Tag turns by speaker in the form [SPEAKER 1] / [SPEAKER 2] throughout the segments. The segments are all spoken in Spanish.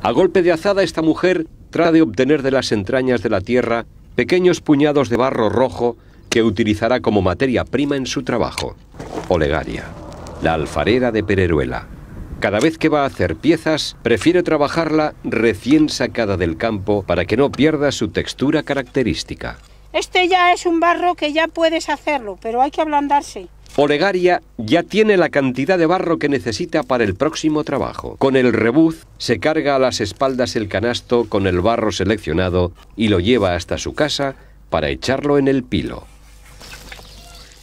[SPEAKER 1] A golpe de azada, esta mujer trata de obtener de las entrañas de la tierra pequeños puñados de barro rojo que utilizará como materia prima en su trabajo. Olegaria, la alfarera de Pereruela. Cada vez que va a hacer piezas, prefiere trabajarla recién sacada del campo para que no pierda su textura característica.
[SPEAKER 2] Este ya es un barro que ya puedes hacerlo, pero hay que ablandarse.
[SPEAKER 1] Olegaria ya tiene la cantidad de barro que necesita para el próximo trabajo. Con el rebuz se carga a las espaldas el canasto con el barro seleccionado y lo lleva hasta su casa para echarlo en el pilo.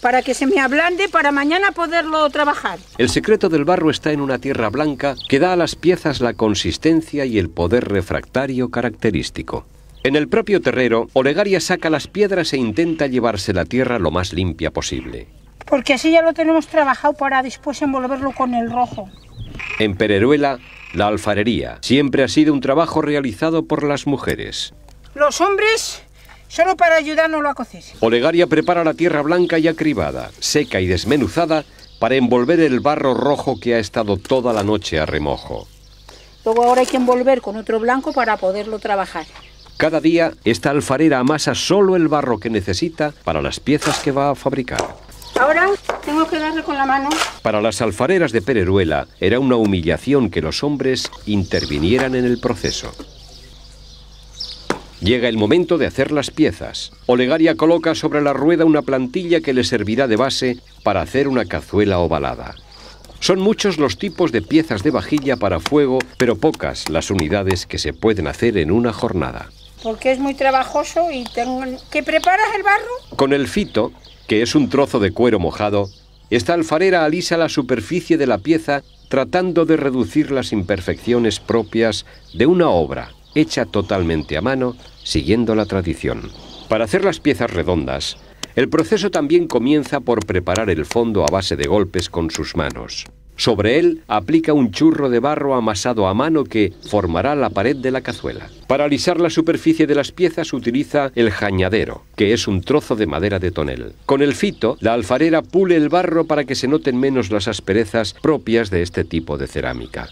[SPEAKER 2] Para que se me ablande para mañana poderlo trabajar.
[SPEAKER 1] El secreto del barro está en una tierra blanca que da a las piezas la consistencia y el poder refractario característico. En el propio terrero, Olegaria saca las piedras e intenta llevarse la tierra lo más limpia posible.
[SPEAKER 2] Porque así ya lo tenemos trabajado para después envolverlo con el rojo.
[SPEAKER 1] En Pereruela, la alfarería siempre ha sido un trabajo realizado por las mujeres.
[SPEAKER 2] Los hombres solo para ayudarnos a cocer.
[SPEAKER 1] Olegaria prepara la tierra blanca y acribada, seca y desmenuzada, para envolver el barro rojo que ha estado toda la noche a remojo.
[SPEAKER 2] Luego ahora hay que envolver con otro blanco para poderlo trabajar.
[SPEAKER 1] Cada día, esta alfarera amasa solo el barro que necesita para las piezas que va a fabricar.
[SPEAKER 2] Ahora tengo que darle con la mano.
[SPEAKER 1] Para las alfareras de Pereruela era una humillación que los hombres intervinieran en el proceso. Llega el momento de hacer las piezas. Olegaria coloca sobre la rueda una plantilla que le servirá de base para hacer una cazuela ovalada. Son muchos los tipos de piezas de vajilla para fuego, pero pocas las unidades que se pueden hacer en una jornada.
[SPEAKER 2] Porque es muy trabajoso y tengo... ¿Que preparas el barro?
[SPEAKER 1] Con el fito, que es un trozo de cuero mojado, esta alfarera alisa la superficie de la pieza tratando de reducir las imperfecciones propias de una obra hecha totalmente a mano, siguiendo la tradición. Para hacer las piezas redondas, el proceso también comienza por preparar el fondo a base de golpes con sus manos. Sobre él aplica un churro de barro amasado a mano que formará la pared de la cazuela. Para alisar la superficie de las piezas utiliza el jañadero, que es un trozo de madera de tonel. Con el fito, la alfarera pule el barro para que se noten menos las asperezas propias de este tipo de cerámica.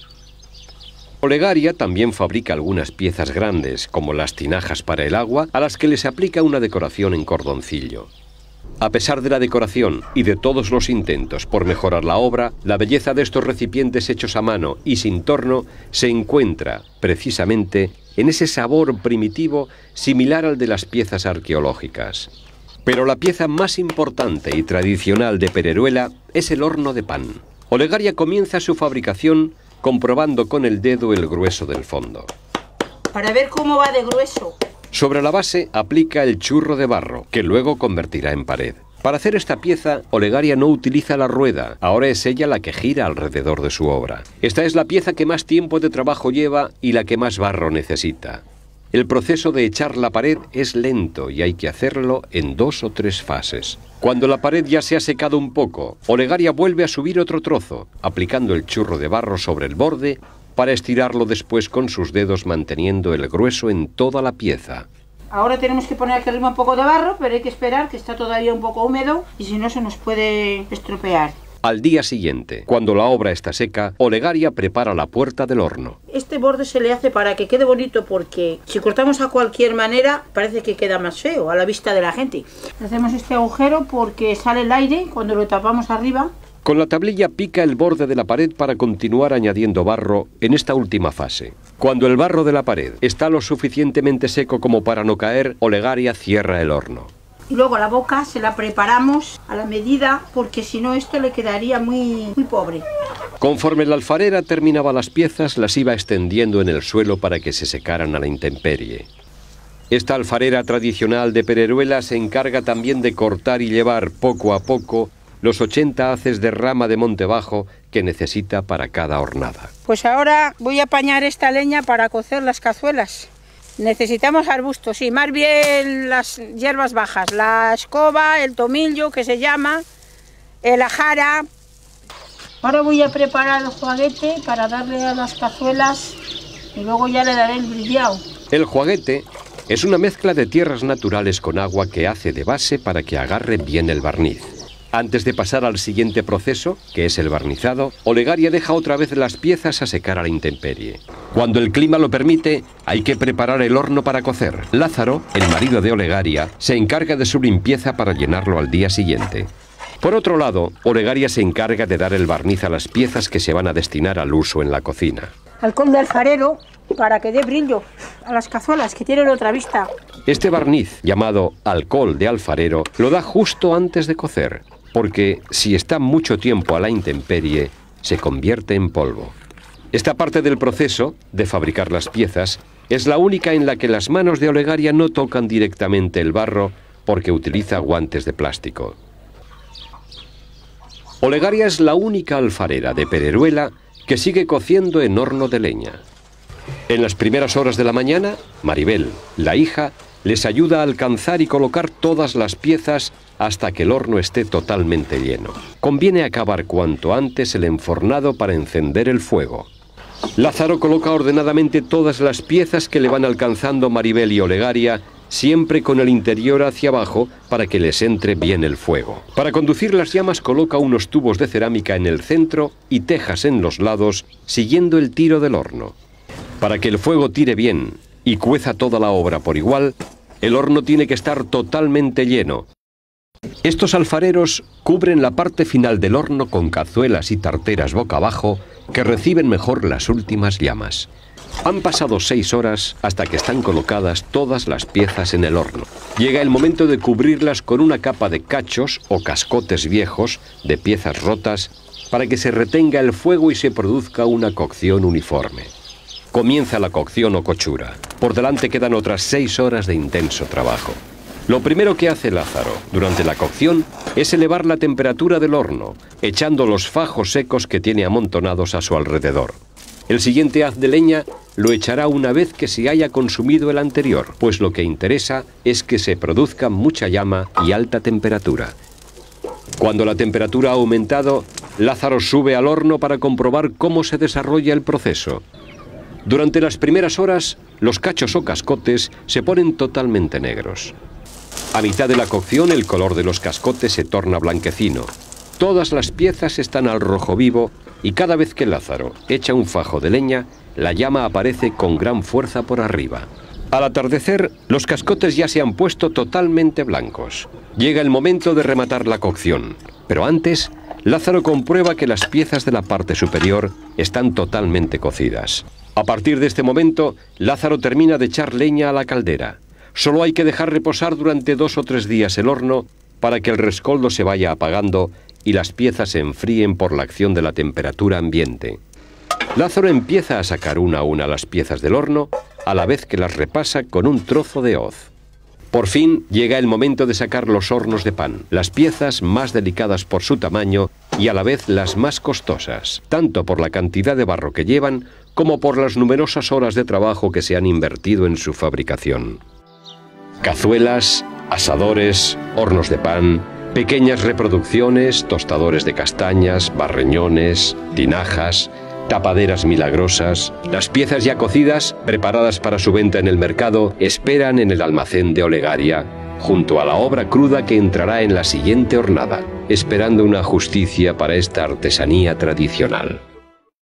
[SPEAKER 1] Olegaria también fabrica algunas piezas grandes, como las tinajas para el agua, a las que les aplica una decoración en cordoncillo. A pesar de la decoración y de todos los intentos por mejorar la obra, la belleza de estos recipientes hechos a mano y sin torno se encuentra, precisamente, en ese sabor primitivo similar al de las piezas arqueológicas. Pero la pieza más importante y tradicional de Pereruela es el horno de pan. Olegaria comienza su fabricación comprobando con el dedo el grueso del fondo.
[SPEAKER 2] Para ver cómo va de grueso.
[SPEAKER 1] Sobre la base aplica el churro de barro, que luego convertirá en pared. Para hacer esta pieza, Olegaria no utiliza la rueda, ahora es ella la que gira alrededor de su obra. Esta es la pieza que más tiempo de trabajo lleva y la que más barro necesita. El proceso de echar la pared es lento y hay que hacerlo en 2 o 3 fases. Cuando la pared ya se ha secado un poco, Olegaria vuelve a subir otro trozo, aplicando el churro de barro sobre el borde para estirarlo después con sus dedos manteniendo el grueso en toda la pieza.
[SPEAKER 2] Ahora tenemos que poner aquí arriba un poco de barro, pero hay que esperar que está todavía un poco húmedo y si no se nos puede estropear.
[SPEAKER 1] Al día siguiente, cuando la obra está seca, Olegaria prepara la puerta del horno.
[SPEAKER 2] Este borde se le hace para que quede bonito porque si cortamos a cualquier manera parece que queda más feo a la vista de la gente. Hacemos este agujero porque sale el aire cuando lo tapamos arriba.
[SPEAKER 1] Con la tablilla pica el borde de la pared para continuar añadiendo barro en esta última fase. Cuando el barro de la pared está lo suficientemente seco como para no caer, Olegaria cierra el horno.
[SPEAKER 2] Y luego la boca se la preparamos a la medida porque si no esto le quedaría muy pobre.
[SPEAKER 1] Conforme la alfarera terminaba las piezas, las iba extendiendo en el suelo para que se secaran a la intemperie. Esta alfarera tradicional de Pereruela se encarga también de cortar y llevar poco a poco los 80 haces de rama de monte bajo que necesita para cada hornada.
[SPEAKER 2] Pues ahora voy a apañar esta leña para cocer las cazuelas. Necesitamos arbustos, sí, más bien las hierbas bajas, la escoba, el tomillo que se llama, el ajara. Ahora voy a preparar el juaguete para darle a las cazuelas y luego ya le daré el brillao.
[SPEAKER 1] El juaguete es una mezcla de tierras naturales con agua que hace de base para que agarre bien el barniz. Antes de pasar al siguiente proceso, que es el barnizado, Olegaria deja otra vez las piezas a secar a la intemperie. Cuando el clima lo permite, hay que preparar el horno para cocer. Lázaro, el marido de Olegaria, se encarga de su limpieza para llenarlo al día siguiente. Por otro lado, Olegaria se encarga de dar el barniz a las piezas que se van a destinar al uso en la cocina.
[SPEAKER 2] Alcohol de alfarero para que dé brillo a las cazuelas, que tienen otra vista.
[SPEAKER 1] Este barniz, llamado alcohol de alfarero, lo da justo antes de cocer, porque si está mucho tiempo a la intemperie, se convierte en polvo. Esta parte del proceso, de fabricar las piezas, es la única en la que las manos de Olegaria no tocan directamente el barro porque utiliza guantes de plástico. Olegaria es la única alfarera de Pereruela que sigue cociendo en horno de leña. En las primeras horas de la mañana, Maribel, la hija, les ayuda a alcanzar y colocar todas las piezas hasta que el horno esté totalmente lleno. Conviene acabar cuanto antes el enfornado para encender el fuego. Lázaro coloca ordenadamente todas las piezas que le van alcanzando Maribel y Olegaria, siempre con el interior hacia abajo para que les entre bien el fuego. Para conducir las llamas coloca unos tubos de cerámica en el centro y tejas en los lados, siguiendo el tiro del horno. Para que el fuego tire bien y cueza toda la obra por igual, el horno tiene que estar totalmente lleno. Estos alfareros cubren la parte final del horno con cazuelas y tarteras boca abajo que reciben mejor las últimas llamas. Han pasado 6 horas hasta que están colocadas todas las piezas en el horno. Llega el momento de cubrirlas con una capa de cachos o cascotes viejos de piezas rotas para que se retenga el fuego y se produzca una cocción uniforme. Comienza la cocción o cochura. Por delante quedan otras 6 horas de intenso trabajo. Lo primero que hace Lázaro durante la cocción es elevar la temperatura del horno, echando los fajos secos que tiene amontonados a su alrededor. El siguiente haz de leña lo echará una vez que se haya consumido el anterior, pues lo que interesa es que se produzca mucha llama y alta temperatura. Cuando la temperatura ha aumentado, Lázaro sube al horno para comprobar cómo se desarrolla el proceso. Durante las primeras horas, los cachos o cascotes se ponen totalmente negros. A mitad de la cocción, el color de los cascotes se torna blanquecino. Todas las piezas están al rojo vivo y cada vez que Lázaro echa un fajo de leña, la llama aparece con gran fuerza por arriba. Al atardecer, los cascotes ya se han puesto totalmente blancos. Llega el momento de rematar la cocción, pero antes, Lázaro comprueba que las piezas de la parte superior están totalmente cocidas. A partir de este momento, Lázaro termina de echar leña a la caldera. Solo hay que dejar reposar durante 2 o 3 días el horno para que el rescoldo se vaya apagando y las piezas se enfríen por la acción de la temperatura ambiente. Lázaro empieza a sacar una a una las piezas del horno, a la vez que las repasa con un trozo de hoz. Por fin llega el momento de sacar los hornos de pan, las piezas más delicadas por su tamaño y a la vez las más costosas, tanto por la cantidad de barro que llevan como por las numerosas horas de trabajo que se han invertido en su fabricación. Cazuelas, asadores, hornos de pan, pequeñas reproducciones, tostadores de castañas, barreñones, tinajas, tapaderas milagrosas. Las piezas ya cocidas, preparadas para su venta en el mercado, esperan en el almacén de Olegaria, junto a la obra cruda que entrará en la siguiente hornada, esperando una justicia para esta artesanía tradicional.